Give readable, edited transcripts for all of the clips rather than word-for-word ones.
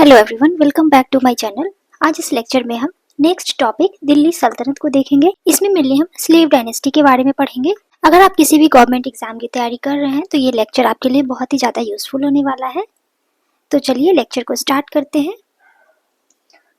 Hello everyone, welcome back to my channel. आज इस lecture में हम नेक्स्ट टॉपिक दिल्ली सल्तनत को देखेंगे। इसमें मेनली हम स्लेव डायनेस्टी के बारे में पढ़ेंगे। अगर आप किसी भी गवर्नमेंट एग्जाम की तैयारी कर रहे हैं तो ये लेक्चर आपके लिए बहुत ही ज़्यादा यूजफुल होने वाला है। तो चलिए लेक्चर को स्टार्ट करते हैं।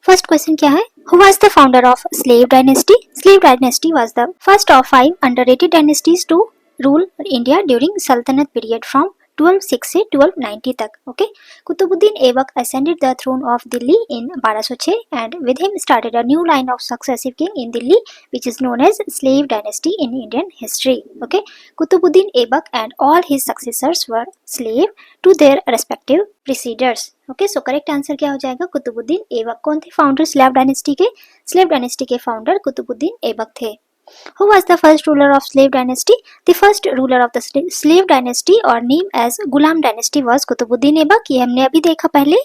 फर्स्ट क्वेश्चन क्या है? Who was the founder of slave dynasty? Slave dynasty was the first of 5 underrated dynasties to rule India during sultanat period from 1206 से 1290 तक। Okay, Qutubuddin Aibak ascended the throne of Delhi in 1206 and with him started a new line of successive king in Delhi which is known as slave dynasty in Indian history. Okay, Kutubuddin Aibak and all his successors were slave to their respective preceders. Okay, so correct answer क्या हो जाएगा? कुतुबुद्दीन ऐबक। कौन थे founder slave dynasty के? Slave dynasty के founder Qutubuddin Aibak थे। Who was the first ruler of slave dynasty? The first ruler of the slave dynasty or name as Ghulam dynasty was Kutubuddin Aibak। ये हमने अभी देखा पहले।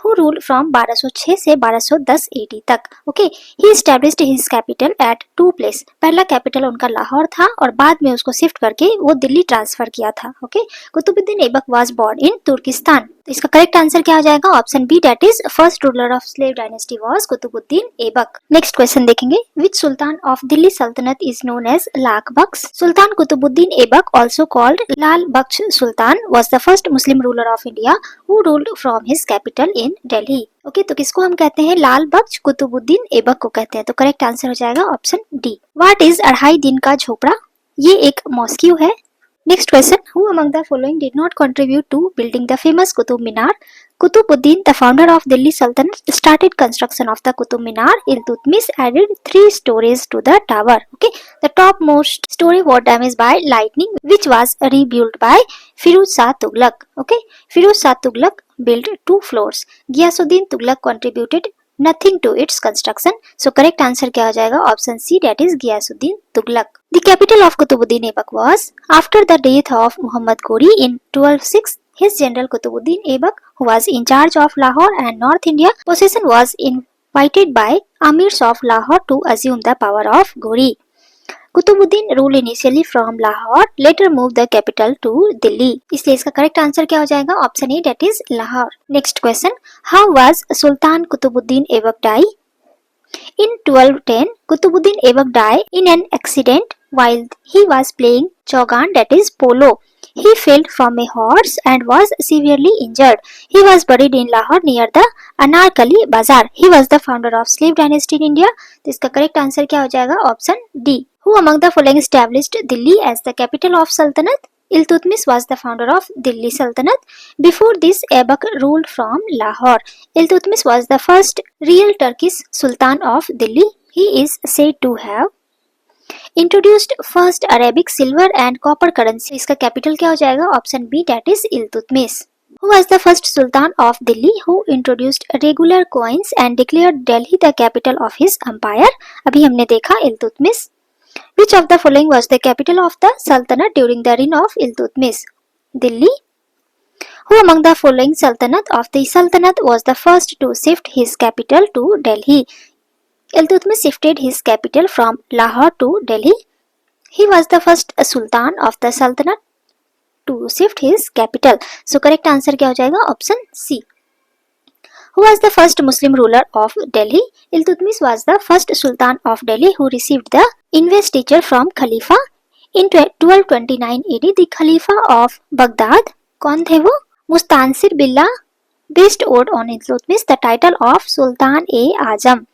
Who ruled from 1206 से 1210 AD तक। Okay, he established his capital at two place। पहला capital उनका लाहौर था और बाद में उसको शिफ्ट करके वो दिल्ली ट्रांसफर किया था। Okay, Qutubuddin Aibak was born in Turkistan. तो इसका करेक्ट आंसर क्या हो जाएगा? Option B, that is first ruler of slave dynasty was Qutubuddin Aibak. Next question देखेंगे। Which sultan of Delhi sultanate is known as Lal Bakhsh? Sultan Qutubuddin Aibak also called Lal Bakhsh sultan was the first Muslim ruler of India who ruled from his capital in Delhi. Okay, तो किसको हम कहते हैं? लाल बख्श कुतुबुद्दीन ऐबक को कहते हैं। तो करेक्ट आंसर हो जाएगा ऑप्शन डी। व्हाट इज अढ़ाई दिन का झोपड़ा? ये एक मॉस्क्यू है। Next question, who among the following did not contribute to building the famous Qutub Minar? Qutbuddin, the founder of Delhi Sultanate, started construction of the Qutub Minar. Iltutmish added 3 stories to the tower. Okay, the topmost story was damaged by lightning, which was rebuilt by Firuz Shah Tughlaq. Okay, Firuz Shah Tughlaq built 2 floors. Ghiyasuddin Tughlaq contributed nothing to its construction. So correct answer क्या हो जाएगा? Option C, that is Ghiyasuddin Tughlaq. The capital of Kutubuddin Aibak was after the death of Muhammad Ghori in 1206. His general Kutubuddin Aibak, who was in charge of Lahore and North India, possession was invited by Amirs of Lahore to assume the power of Ghori. Qutubuddin rule initially from Lahore, later move the capital to Delhi. इसलिए इसका correct answer क्या हो जाएगा? Option A, that is Lahore. Next question, how was sultan Qutubuddin Aibak die? In 1210, Kutubuddin Aibak died in an accident while he was playing chaugan, that is polo. He fell from a horse and was severely injured. He was buried in Lahore near the Anarkali Bazaar. He was the founder of slave dynasty in India. तो इसका correct answer क्या हो जाएगा? Option D. Who among the following established Delhi as the capital of Sultanate? Iltutmish was the founder of Delhi Sultanate. Before this, Aibak ruled from Lahore. Iltutmish was the first real Turkish Sultan of Delhi. He is said to have introduced first Arabic silver and copper currency. इसका capital क्या हो जाएगा? Option B, that is Iltutmish. Who was the first Sultan of Delhi who introduced regular coins and declared Delhi the capital of his empire? अभी हमने देखा Iltutmish. Which of the following was the capital of the Sultanate during the reign of Iltutmish? Delhi. Who among the following Sultanate of the Sultanate was the first to shift his capital to Delhi? Iltutmish shifted his capital from Lahore to Delhi. He was the first Sultan of the Sultanate to shift his capital. So correct answer क्या हो जाएगा? Option C. Who was the first Muslim ruler of Delhi? Iltutmish was the first Sultan of Delhi who received the investiture from Khalifa in 1229 AD. The Khalifa of Baghdad, कौन थे वो? मुस्तानसिर बिल्ला bestowed on Iltutmish the title of Sultan-e-Azam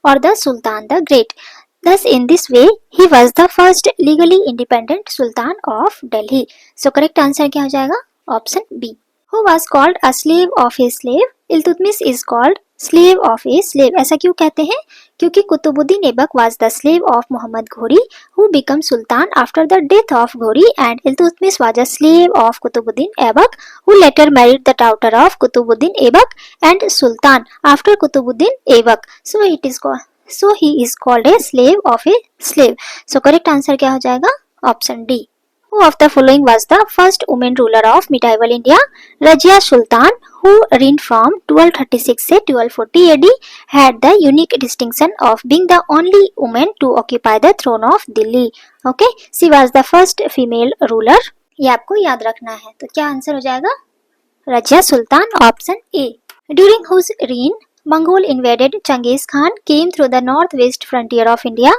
or the Sultan the Great. Thus, in this way, he was the first legally independent Sultan of Delhi. So correct answer क्या हो जाएगा? Option B. Who was called a slave of a slave? Iltutmish is called slave of a slave. ऐसा क्यों कहते हैं? क्योंकि Qutubuddin Aibak was the slave of Muhammad Ghori who became Sultan after the death of Ghori, and Iltutmish was a slave of Kutubuddin Aibak who later married the daughter of Kutubuddin Aibak and Sultan after Kutubuddin Aibak. So he is called a slave of a slave. So correct answer क्या हो जाएगा? Option D. Who of the following was the first woman ruler of medieval India? Razia Sultan, who reigned from 1236 से 1240 AD, had the unique distinction of being the only woman to occupy the throne of Delhi. Okay, she was the first female ruler. ये आपको याद रखना है। तो क्या answer हो जाएगा? Razia Sultan, option A. During whose reign Mongol invaded Genghis Khan came through the northwest frontier of India.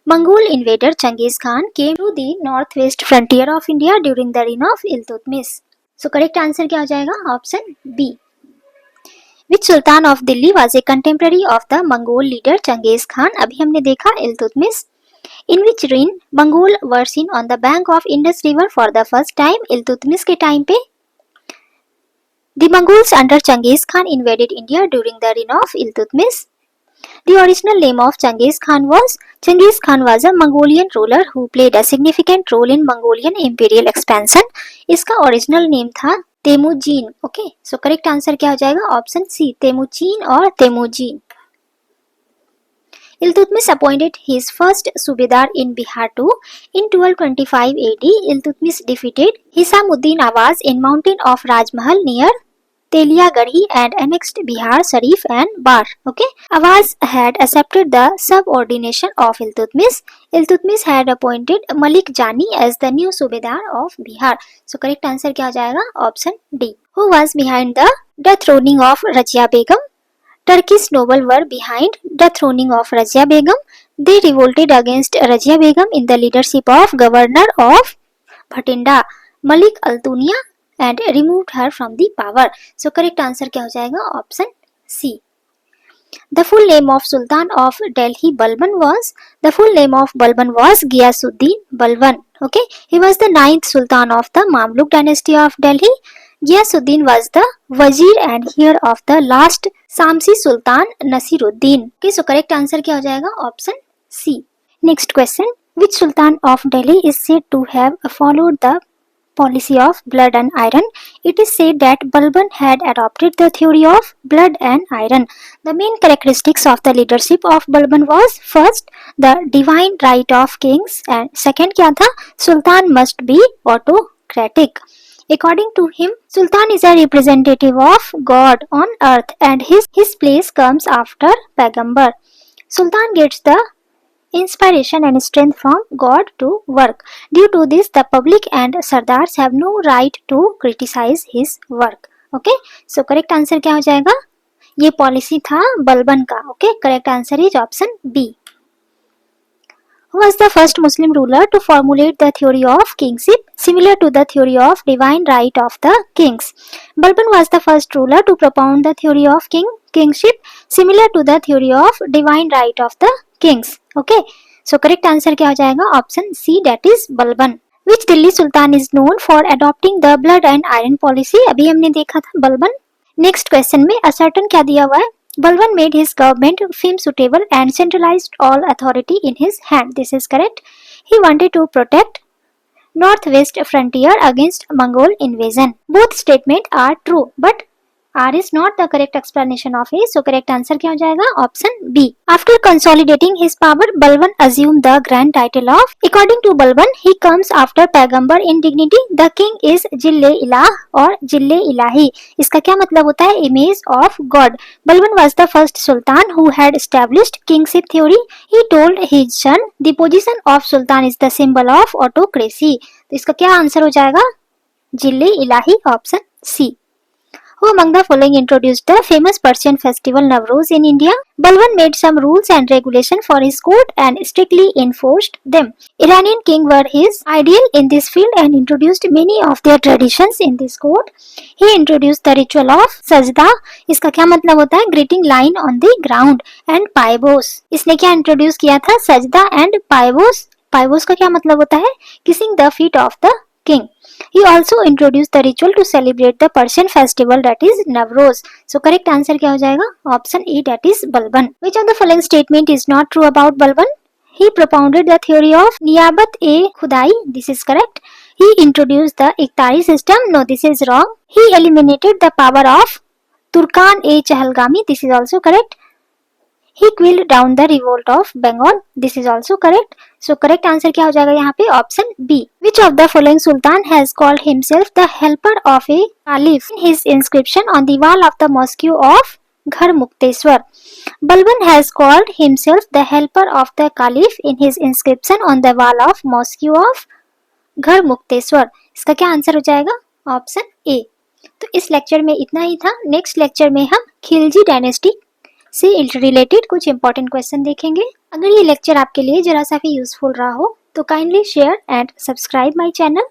Mongol invader Genghis Khan came through the northwest frontier of India during the reign of Iltutmish. So correct answer क्या हो जाएगा? Option B. Which Sultan of Delhi was a contemporary of the Mongol leader Genghis Khan? अभी हमने देखा Iltutmish. In which reign Mongol were seen on the bank of Indus River for the first time? Iltutmish के time पे The Mongols under Genghis Khan invaded India during the reign of Iltutmish. The original name of Genghis Khan was a Mongolian ruler who played a significant role in Mongolian imperial expansion. इसका original name था Temujin. Okay, so correct answer क्या हो जाएगा? Option C, Temujin और Temujin. Iltutmish appointed his first Subedar in Bihar too. In 1225 AD, Iltutmish defeated Hisamuddin Awaz in mountain of Rajmahal near Teliagarhi and annexed Bihar, Sharif and Bar. Okay, Awaz had accepted the subordination of Iltutmish. Iltutmish had appointed Malik Jani as the new Subedar of Bihar. So correct answer क्या हो जाएगा? Option D. Who was behind the dethroning of Razia Begum? Turkish nobles were behind the throning of Razia Begum. They revolted against Razia Begum in the leadership of governor of Bhatinda, Malik Altunia, and removed her from the power. So correct answer क्या हो जाएगा? Option C. The full name of Sultan of Delhi Balban was Ghiyasuddin Balban. Okay, he was the 9th Sultan of the Mamluk dynasty of Delhi. Ghiyasuddin was the wazir and heir of the last Samsi Sultan Nasiruddin. Okay, so correct answer क्या हो जाएगा? Option C. Next question. Which Sultan of Delhi is said to have followed the policy of blood and iron? It is said that Balban had adopted the theory of blood and iron. The main characteristics of the leadership of Balban was first, the divine right of kings, and second क्या था? Sultan must be autocratic. According to him, Sultan is a representative of God on earth and his place comes after Pagambar. Sultan gets the inspiration and strength from God to work. Due to this, the public and Sardars have no right to criticize his work. Okay, so correct answer क्या हो जाएगा? ये policy था बलबन का. Okay, correct answer is option B. Who was the first Muslim ruler to formulate the theory of kingship similar to the theory of divine right of the kings? Balban was the first ruler to propound the theory of kingship similar to the theory of divine right of the kings. Okay, so correct answer क्या हो जाएगा? Option C, that is Balban. Which Delhi Sultan is known for adopting the blood and iron policy? अभी हमने देखा था Balban. Next question में ascertain क्या दिया हुआ है? Balban made his government film suitable and centralized all authority in his hand. This is correct. He wanted to protect northwest frontier against Mongol invasion. Both statements are true, but R is not the correct explanation of A. So correct answer क्या हो जाएगा? Option B. After consolidating his power, Balban assumed the grand title of. According to Balban, he comes after Pagambar in dignity. The king is Jille-Ilah और Jille-Ilahi. इसका क्या मतलब होता है? Image of God. Balban was the first Sultan who had established kingship theory. He told his son, the position of Sultan is the symbol of autocracy. तो इसका क्या answer हो जाएगा? Jille-Ilahi, option C. Who among the following introduced the famous Persian festival Navroz in India? Balban made some rules and regulations for his court and strictly enforced them. Iranian kings were his ideal in this field and introduced many of their traditions in this court. He introduced the ritual of sajda. इसका क्या मतलब होता है? Greeting line on the ground and paibos. इसने क्या introduce किया था? Sajda and paibos. Paibos का क्या मतलब होता है? Kissing the feet of the king. He also introduced the ritual to celebrate the Persian festival that is Navroz. So correct answer क्या हो जाएगा? Option A, that is Balban. Which of the following statement is not true about Balban? He propounded the theory of Niyabat-e-Khudai. This is correct. He introduced the Iqtari system. No, this is wrong. He eliminated the power of Turkan-e-Chahalgami. This is also correct. He quelled down the revolt of Bengal. This is also correct. So correct answer क्या हो जाएगा यहाँ पे? Option B. Which of the following Sultan has called himself the helper of a caliph in his inscription on the wall of the mosque of Garhmukteswar? Balban has called himself the helper of the caliph in his inscription on the wall of mosque of Garhmukteswar. इसका क्या answer हो जाएगा? Option A. तो इस lecture में इतना ही था. Next lecture में हम खिलजी डायनेस्टी से रिलेटेड कुछ इंपॉर्टेंट क्वेश्चन देखेंगे। अगर ये लेक्चर आपके लिए जरा सा भी यूजफुल रहा हो तो kindly share and subscribe my channel.